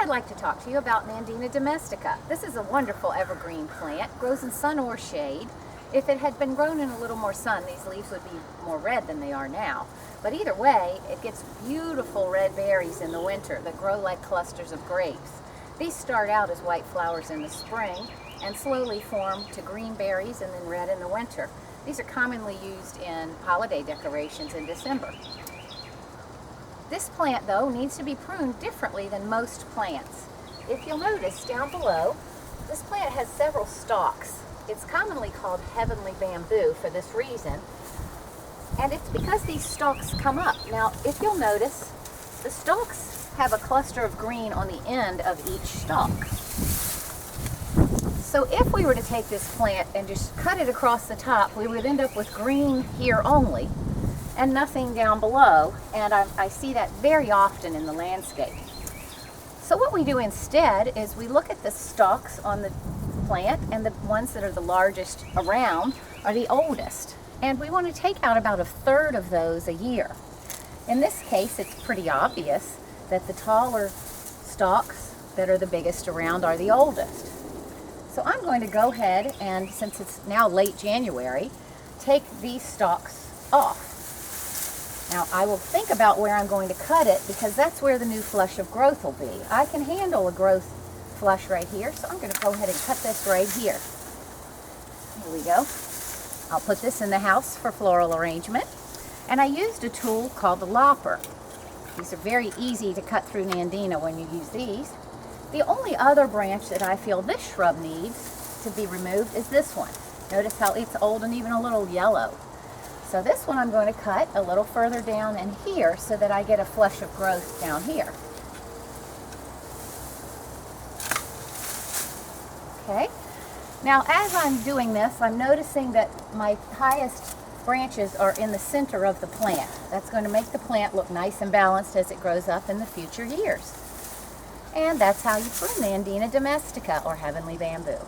I'd like to talk to you about Nandina Domestica. This is a wonderful evergreen plant, grows in sun or shade. If it had been grown in a little more sun, these leaves would be more red than they are now. But either way, it gets beautiful red berries in the winter that grow like clusters of grapes. These start out as white flowers in the spring and slowly form to green berries and then red in the winter. These are commonly used in holiday decorations in December. This plant, though, needs to be pruned differently than most plants. If you'll notice down below, this plant has several stalks. It's commonly called heavenly bamboo for this reason, and it's because these stalks come up. Now, if you'll notice, the stalks have a cluster of green on the end of each stalk. So if we were to take this plant and just cut it across the top, we would end up with green here only and nothing down below, and I see that very often in the landscape. So what we do instead is we look at the stalks on the plant, and the ones that are the largest around are the oldest, and we want to take out about a third of those a year. In this case, it's pretty obvious that the taller stalks that are the biggest around are the oldest. So I'm going to go ahead and, since it's now late January, take these stalks off. Now, I will think about where I'm going to cut it because that's where the new flush of growth will be. I can handle a growth flush right here, so I'm going to go ahead and cut this right here. Here we go. I'll put this in the house for floral arrangement. And I used a tool called the lopper. These are very easy to cut through Nandina when you use these. The only other branch that I feel this shrub needs to be removed is this one. Notice how it's old and even a little yellow. So this one I'm going to cut a little further down in here so that I get a flush of growth down here. Okay. Now as I'm doing this, I'm noticing that my highest branches are in the center of the plant. That's going to make the plant look nice and balanced as it grows up in the future years. And that's how you prune Nandina Domestica, or heavenly bamboo.